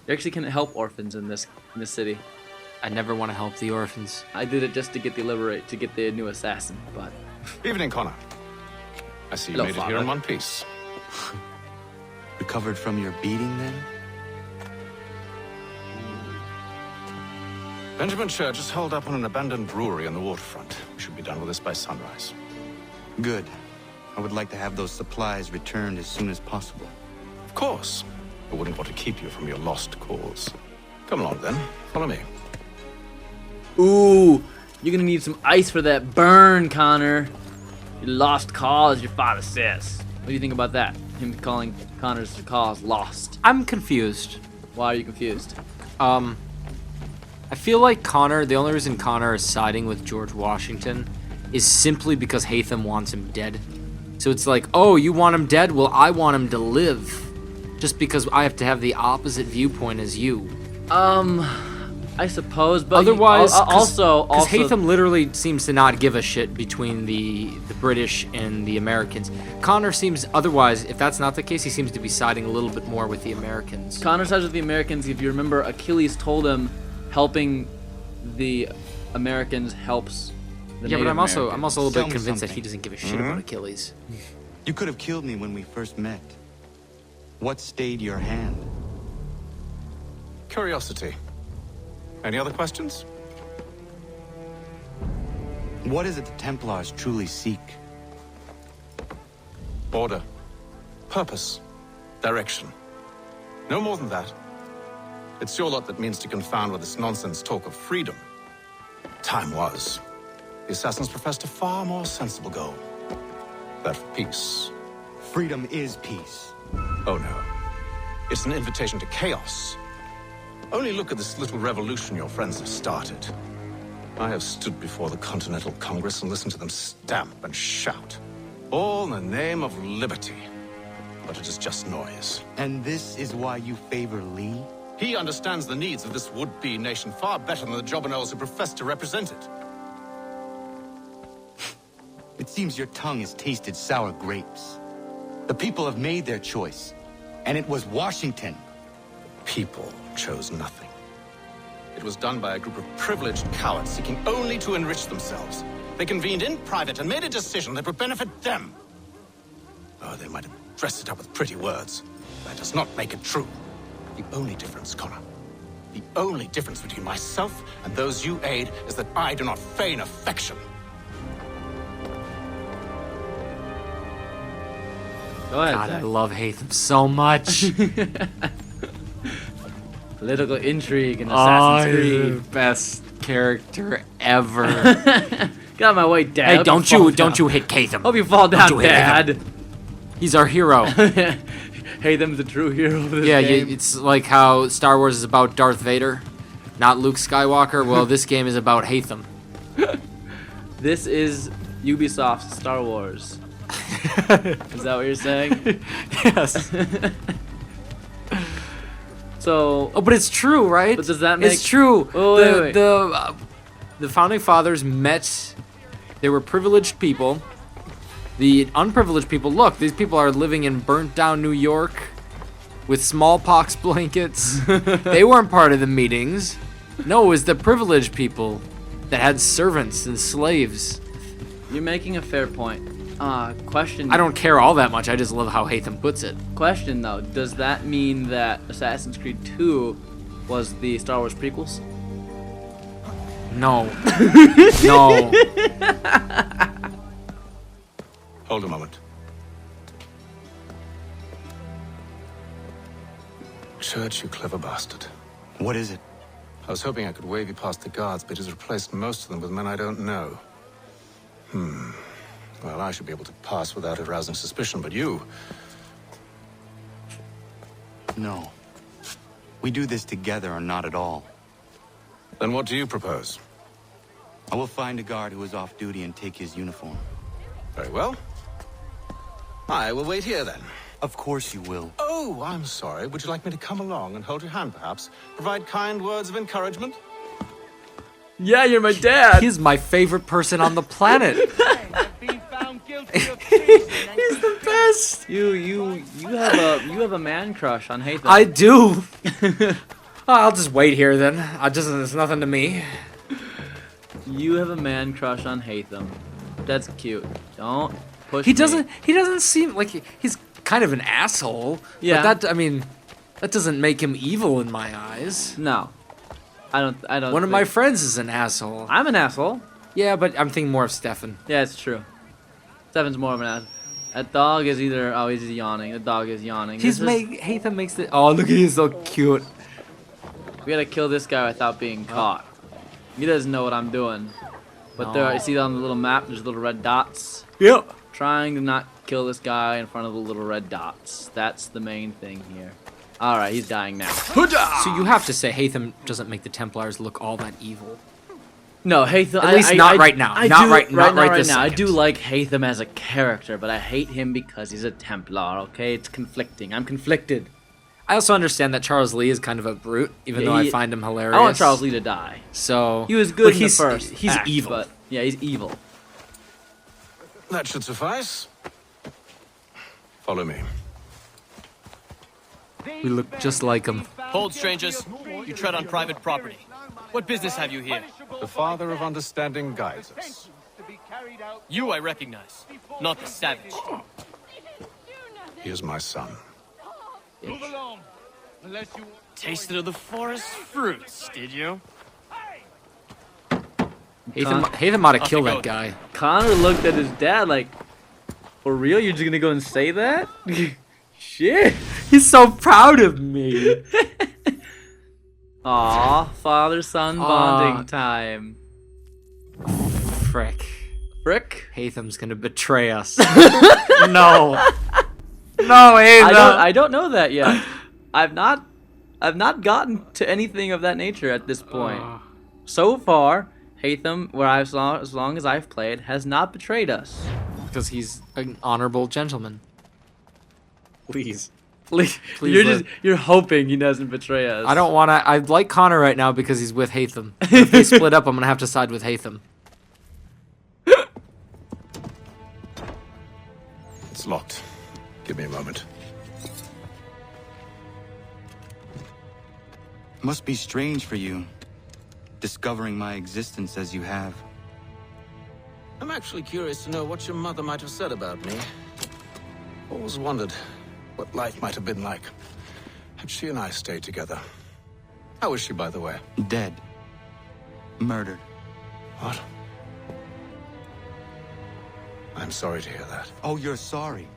You actually can help orphans in this city. I never want to help the orphans. I did it just to get the new assassin, but... Evening, Connor. I see you Hello, made it here father. in one piece. Recovered from your beating, then? Benjamin Church is holed up on an abandoned brewery on the waterfront. We should be done with this by sunrise. Good. I would like to have those supplies returned as soon as possible. Of course. I wouldn't want to keep you from your lost cause. Come along, then. Follow me. Ooh, you're gonna need some ice for that burn, Connor. Your lost cause, your father says. What do you think about that? Him calling Connor's cause lost. I'm confused. Why are you confused? I feel like Connor, the only reason Connor is siding with George Washington is simply because Hatham wants him dead. So it's like, oh, you want him dead? Well, I want him to live. Just because I have to have the opposite viewpoint as you. I suppose, but Otherwise, also, because Hatham literally seems to not give a shit between the British and the Americans. Connor seems, otherwise, if that's not the case, he seems to be siding a little bit more with the Americans. Connor sides with the Americans. If you remember, Achilles told him helping the Americans helps the Yeah, but Native I'm also a Americans. little Tell bit me convinced that something. he doesn't give a shit about Achilles. You could have killed me when we first met. What stayed your hand? Curiosity. Any other questions? What is it the Templars truly seek? Order. Purpose. Direction. No more than that. It's your lot that means to confound with this nonsense talk of freedom. Time was. The assassins professed a far more sensible goal. That of peace. Freedom is peace. Oh no. It's an invitation to chaos. Only look at this little revolution your friends have started. I have stood before the Continental Congress and listened to them stamp and shout. All in the name of liberty. But it is just noise. And this is why you favor Lee? He understands the needs of this would-be nation far better than the jobberknolls who profess to represent it. It seems your tongue has tasted sour grapes. The people have made their choice, and it was Washington. People chose nothing. It was done by a group of privileged cowards seeking only to enrich themselves. They convened in private and made a decision that would benefit them. Oh, they might have dressed it up with pretty words. That does not make it true. The only difference, Connor, the only difference between myself and those you aid is that I do not feign affection. Go ahead, God, I Zach. love Hatham so much. Political intrigue in Oh, Assassin's he's the Creed. best character ever. Get out of my way, Dad. Hey, Hope don't fall you down. hit Hatham. Hope you fall down, you hit Dad. He's our hero. Hey, them's the true hero of this Yeah, game. it's like how Star Wars is about Darth Vader, not Luke Skywalker. Well, this game is about Hatham. This is Ubisoft's Star Wars. Is that what you're saying? Yes. So, Oh, but it's true, right? But does that make- It's true. Oh, wait. The founding fathers met. They were privileged people. The unprivileged people. Look, these people are living in burnt down New York with smallpox blankets. They weren't part of the meetings. No, it was the privileged people that had servants and slaves. you're making a fair point. Question. I don't care all that much. I just love how Hatham puts it. Question though, does that mean that Assassin's Creed 2 was the Star Wars prequels? No. No. Hold a moment. Church, you clever bastard. What is it? I was hoping I could wave you past the guards, but he's replaced most of them with men I don't know. Well, I should be able to pass without arousing suspicion, but you... No. We do this together or not at all. Then what do you propose? I will find a guard who is off duty and take his uniform. Very well. I will wait here, then. Of course you will. Oh, I'm sorry. Would you like me to come along and hold your hand, perhaps? Provide kind words of encouragement? Yeah, you're my dad. He's my favorite person on the planet. He's the best. You have a man crush on Hatham. I do. I'll just wait here then. It's nothing to me. You have a man crush on Hatham. That's cute. Don't push He me. doesn't seem like he's kind of an asshole. Yeah. But that doesn't make him evil in my eyes. No. I don't One of my think- friends is an asshole. I'm an asshole. Yeah, but I'm thinking more of Stefan. Yeah, it's true. Stefan's more of an asshole. That dog is either... Oh, he's yawning. The dog is yawning. Hatham makes it. Oh, look at he's so cute. We gotta kill this guy without being caught. He doesn't know what I'm doing. But there, you see on the little map, there's little red dots. Yep. Trying to not kill this guy in front of the little red dots. That's the main thing here. Alright, he's dying now. So you have to say Hatham doesn't make the Templars look all that evil. No, Hatham... At least not right now. Not right this now. I second. do like Hatham as a character, but I hate him because he's a Templar, okay? It's conflicting. I'm conflicted. I also understand that Charles Lee is kind of a brute, even though I find him hilarious. I want Charles Lee to die. So He was good but in the first He's act, evil. But yeah, he's evil. That should suffice. Follow me. We look just like him. Hold, strangers. You tread on private property. What business have you here? The father of understanding guides us. You I recognize, not the savage. He is my son. Tasted of the forest fruits, did you? Hatham ought to kill you that go. guy. Connor looked at his dad like, for real? You're just gonna go and say that? Shit. He's so proud of me. Aw, father-son bonding time. Frick. Frick? Hatham's gonna betray us. No. No, Hatham. I don't know that yet. I've not gotten to anything of that nature at this point. So far, Hatham, as long as I've played, has not betrayed us. Because he's an honorable gentleman. Please. You're hoping he doesn't betray us. I don't want to. I like Connor right now because he's with Hatham. If they split up, I'm gonna have to side with Hatham. It's locked. Give me a moment. Must be strange for you, discovering my existence as you have. I'm actually curious to know what your mother might have said about me. Always wondered what life might have been like had she and I stayed together. How is she, by the way? Dead. Murdered. What? I'm sorry to hear that. Oh, you're sorry.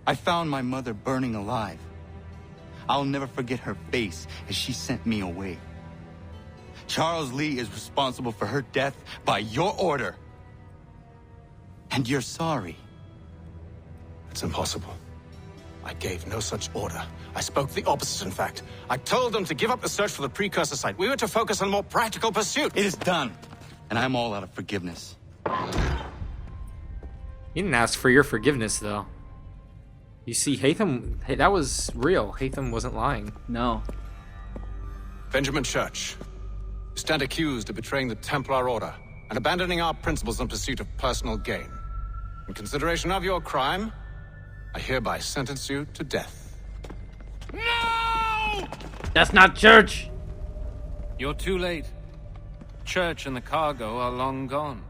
I found my mother burning alive. I'll never forget her face as she sent me away. Charles Lee is responsible for her death by your order. And you're sorry. It's impossible. I gave no such order. I spoke the opposite, in fact. I told them to give up the search for the precursor site. We were to focus on more practical pursuit. It is done. And I'm all out of forgiveness. You didn't ask for your forgiveness, though. You see, Hatham, that was real. Hatham wasn't lying. No. Benjamin Church, you stand accused of betraying the Templar Order and abandoning our principles in pursuit of personal gain. In consideration of your crime, I hereby sentence you to death. No! That's not church. You're too late. Church and the cargo are long gone.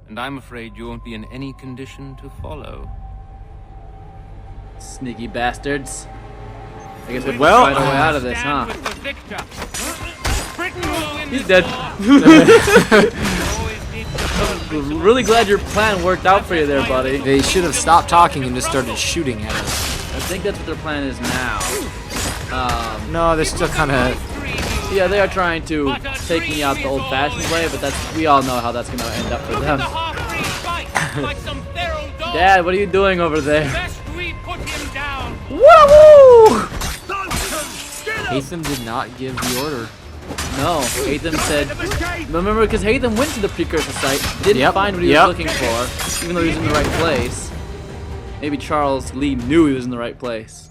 And I'm afraid you won't be in any condition to follow. Sneaky bastards. I guess we'd Well- find a way out of this, huh? Stand with the victor. Britain will win He's this dead. war. Always need to Really glad your plan worked out for you there, buddy. They should have stopped talking and just started shooting at us. I think that's what their plan is now. No, they're still kind of. Yeah, they are trying to take me out the old-fashioned way, but we all know how that's gonna end up for them. like some feral dog. Dad, what are you doing over there? Best we put him down. Woo! Hatham did not give the order. No, Hatham said. Remember, because Hatham went to the precursor site, didn't find what he was looking for, even though he was in the right place. Maybe Charles Lee knew he was in the right place.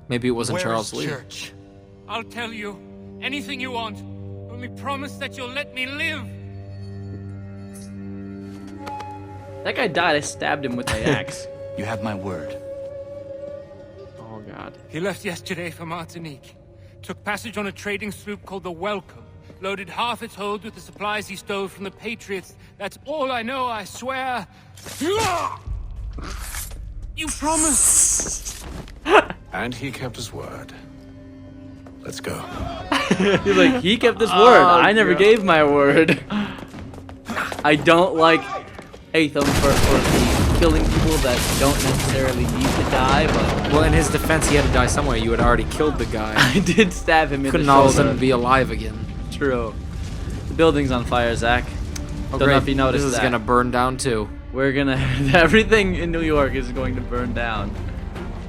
Maybe it wasn't Where Charles is Lee. Church? I'll tell you anything you want. Only promise that you'll let me live. That guy died. I stabbed him with my axe. You have my word. Oh God. He left yesterday for Martinique. Took passage on a trading sloop called the Welcome. Loaded half its hold with the supplies he stole from the Patriots. That's all I know, I swear. You promised. And he kept his word. Let's go. He's like, he kept his word. I never gave my word. I don't like Hatham for killing people that don't necessarily need to die, but... Well, in his defense, he had to die somewhere. You had already killed the guy. I did stab him in the shoulder. Couldn't all of a sudden be alive again. True. The building's on fire, Zach. Oh, Don't know if you noticed that. This is gonna burn down too. We're gonna... everything in New York is going to burn down.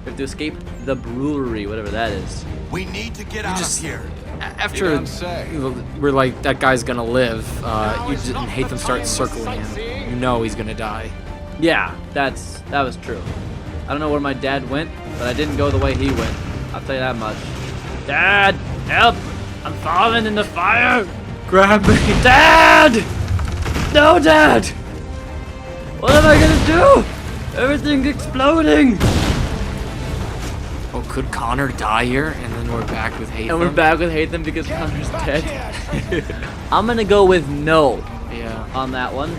We have to escape the brewery, whatever that is. We need to get out of here. After You don't say. we're like, that guy's gonna live, you didn't hate them start circling him. You know he's gonna die. Yeah, that was true. I don't know where my dad went, but I didn't go the way he went. I'll tell you that much. Dad, help! I'm falling in the fire! Grab me. Dad! No, Dad! What am I gonna do? Everything's exploding! Oh, could Connor die here? And then we're back with Hatham? And we're back with Hatham because Connor's dead. I'm gonna go with no on that one.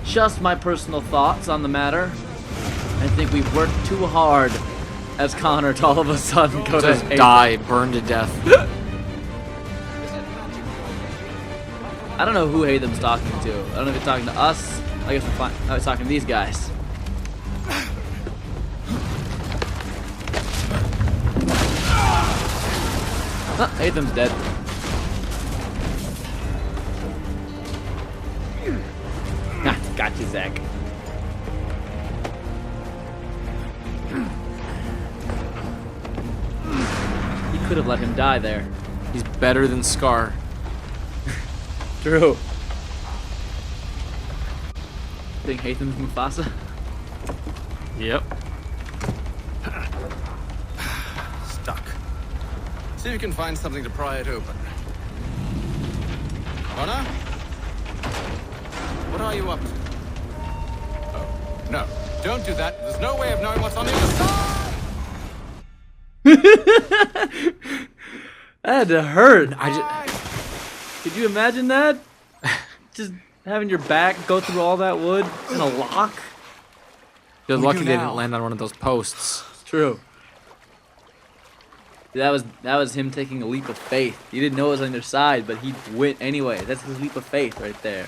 Just my personal thoughts on the matter. I think we've worked too hard as Connor to all of a sudden go to Just die, burn to death. I don't know who Hatham's talking to. I don't know if he's talking to us. I guess we're fine. No, he's talking to these guys. Oh, Hatham's dead. Ah, gotcha, Zach. He could have let him die there. He's better than Scar. True. Think Hatham's Mufasa? Yep. Stuck. See if you can find something to pry it open. Connor? What are you up to? Oh, no. Don't do that. There's no way of knowing what's on the other side! That had to hurt. Could you imagine that? Just having your back go through all that wood in a lock? You're lucky they didn't land on one of those posts. It's true. That was him taking a leap of faith. He didn't know it was on their side, but he went anyway. That's his leap of faith right there.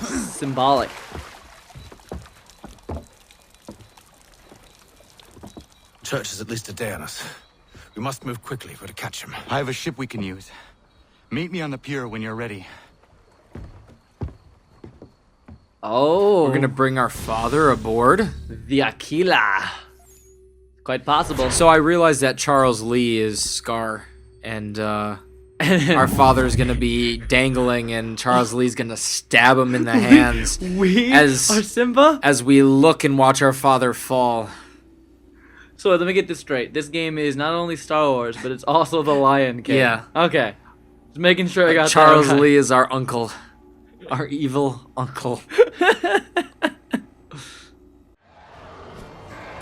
Symbolic. Church is at least a day on us. We must move quickly if we're to catch him. I have a ship we can use. Meet me on the pier when you're ready. Oh. We're gonna bring our father aboard? The Aquila. Quite possible. So I realized that Charles Lee is Scar, and our father's gonna be dangling, and Charles Lee's gonna stab him in the hands. Our Simba? As we look and watch our father fall. So let me get this straight. This game is not only Star Wars, but it's also The Lion King. Yeah. Okay. Just making sure I got Charles that right. Lee is our uncle. Our evil uncle.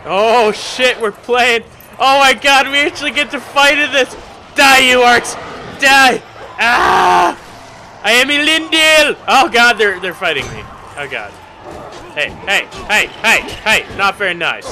Oh shit, we're playing. Oh my god, we actually get to fight in this. Die, you orcs! Die! Ah! I am Elendil! Oh god, they're fighting me. Oh god. Hey, not very nice.